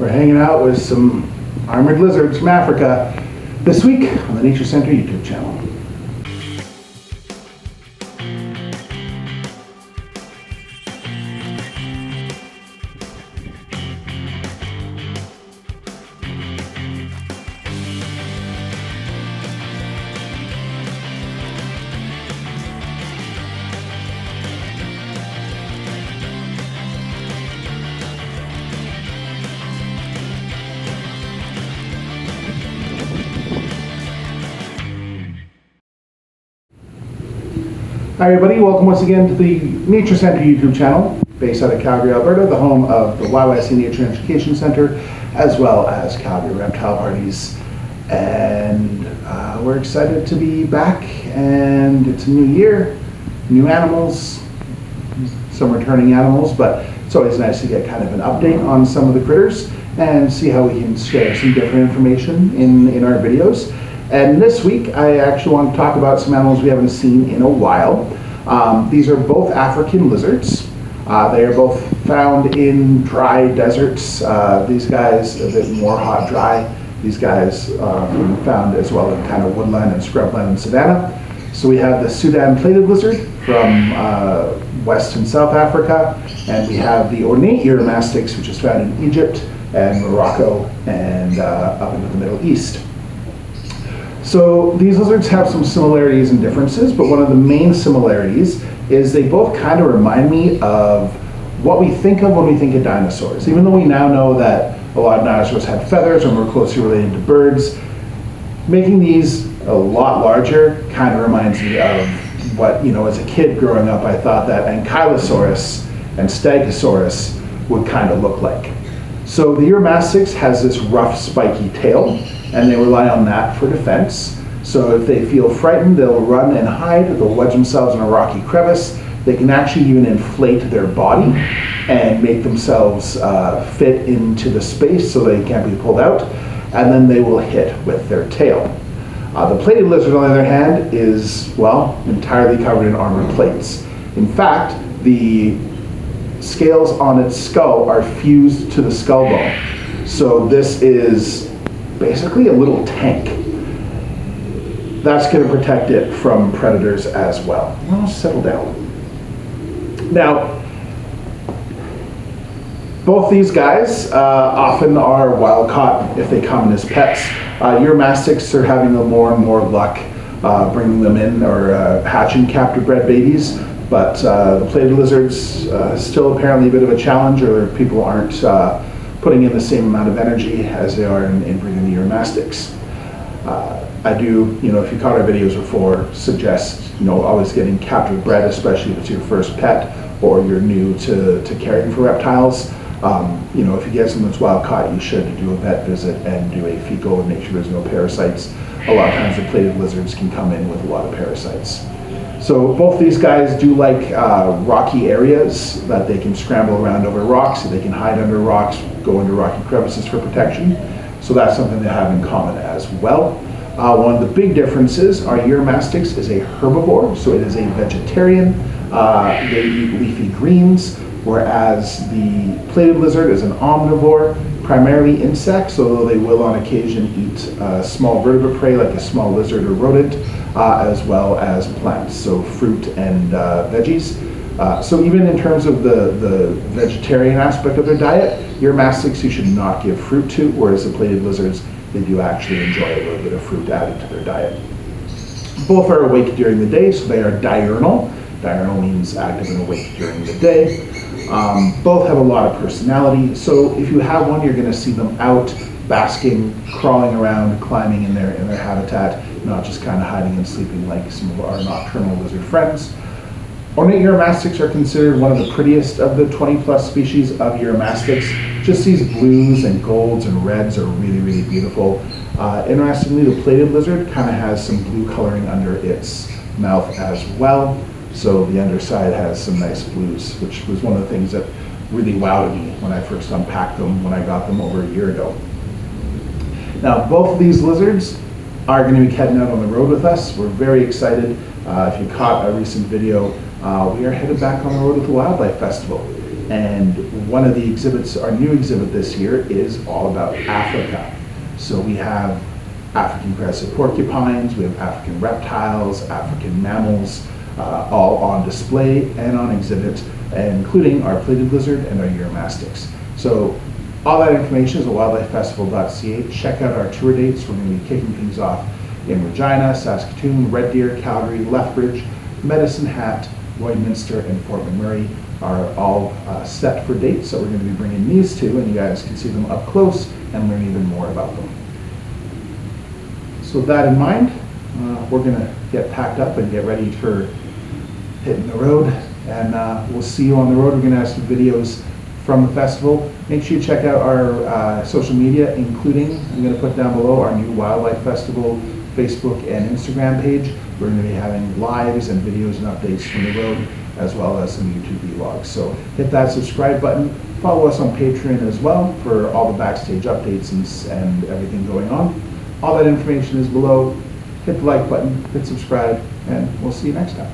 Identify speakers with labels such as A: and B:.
A: We're hanging out with some armored lizards from Africa this week on the Nature Center YouTube channel. Hi everybody, welcome once again to the Nature Center YouTube channel, based out of Calgary, Alberta, the home of the YYC Nature and Education Center, as well as Calgary Reptile Parties. And we're excited to be back, and it's a new year, new animals, some returning animals, but it's always nice to get kind of an update on some of the critters and see how we can share some different information in our videos. And this week, I actually want to talk about some animals we haven't seen in a while. These are both African lizards. They are both found in dry deserts. These guys a bit more hot dry. These guys found as well in kind of woodland and scrubland and savanna. So we have the Sudan plated lizard from West and South Africa, and we have the Ornate Uromastyx, which is found in Egypt and Morocco and up into the Middle East. So these lizards have some similarities and differences, but one of the main similarities is they both kind of remind me of what we think of when we think of dinosaurs. Even though we now know that a lot of dinosaurs had feathers and were closely related to birds, making these a lot larger kind of reminds me of what, as a kid growing up, I thought that Ankylosaurus and Stegosaurus would kind of look like. So the Uromastyx has this rough, spiky tail, and they rely on that for defense. So if they feel frightened, they'll run and hide, they'll wedge themselves in a rocky crevice. They can actually even inflate their body and make themselves fit into the space so they can't be pulled out, and then they will hit with their tail. The plated lizard, on the other hand, is, well, entirely covered in armor plates. In fact, the scales on its skull are fused to the skull bone. So this is basically a little tank. That's going to protect it from predators as well. Now settle down. Now, both these guys often are wild caught if they come in as pets. Uromastyx are having more and more luck bringing them in or hatching captive bred babies, but the plated lizards still apparently a bit of a challenge, or people aren't putting in the same amount of energy as they are in breeding the Uromastyx. I do, if you caught our videos before, suggest, always getting captive bred, especially if it's your first pet or you're new to caring for reptiles. If you get something that's wild caught, you should do a vet visit and do a fecal and make sure there's no parasites. A lot of times the plated lizards can come in with a lot of parasites. So both these guys do like rocky areas that they can scramble around over rocks, so they can hide under rocks, go into rocky crevices for protection. So that's something they have in common as well. One of the big differences, our Uromastyx is a herbivore, so it is a vegetarian. They eat leafy greens, whereas the plated lizard is an omnivore, primarily insects, although they will on occasion eat small vertebrate prey like a small lizard or rodent, as well as plants, so fruit and veggies. So even in terms of the vegetarian aspect of their diet, Uromastyx you should not give fruit to, whereas the plated lizards, they do actually enjoy a little bit of fruit added to their diet. Both are awake during the day, so they are diurnal. Diurnal means active and awake during the day. Both have a lot of personality, so if you have one, you're going to see them out basking, crawling around, climbing in their habitat, not just kind of hiding and sleeping like some of our nocturnal lizard friends. Ornate Uromastyx are considered one of the prettiest of the 20+ species of Uromastyx. Just these blues and golds and reds are really, really beautiful. Interestingly, the plated lizard kind of has some blue coloring under its mouth as well. So the underside has some nice blues, which was one of the things that really wowed me when I first unpacked them when I got them over a year ago. Now, both of these lizards are going to be heading out on the road with us. We're very excited. If you caught a recent video, we are headed back on the road with the Wildlife Festival. And one of the exhibits, our new exhibit this year, is all about Africa. So we have African crested porcupines, we have African reptiles, African mammals, all on display and on exhibit, including our plated lizard and our Uromastyx. So all that information is at wildlifefestival.ca. Check out our tour dates. We're going to be kicking things off in Regina, Saskatoon, Red Deer, Calgary, Lethbridge, Medicine Hat, Lloydminster, and Fort McMurray are all set for dates. So we're going to be bringing these two, and you guys can see them up close and learn even more about them. So with that in mind, we're going to get packed up and get ready for hitting the road, and we'll see you on the road. We're going to have some videos from the festival. Make sure you check out our social media, including, I'm going to put down below, our new Wildlife Festival Facebook and Instagram page. We're going to be having lives and videos and updates from the road, as well as some YouTube vlogs. So hit that subscribe button. Follow us on Patreon as well for all the backstage updates and everything going on. All that information is below. Hit the like button, hit subscribe, and we'll see you next time.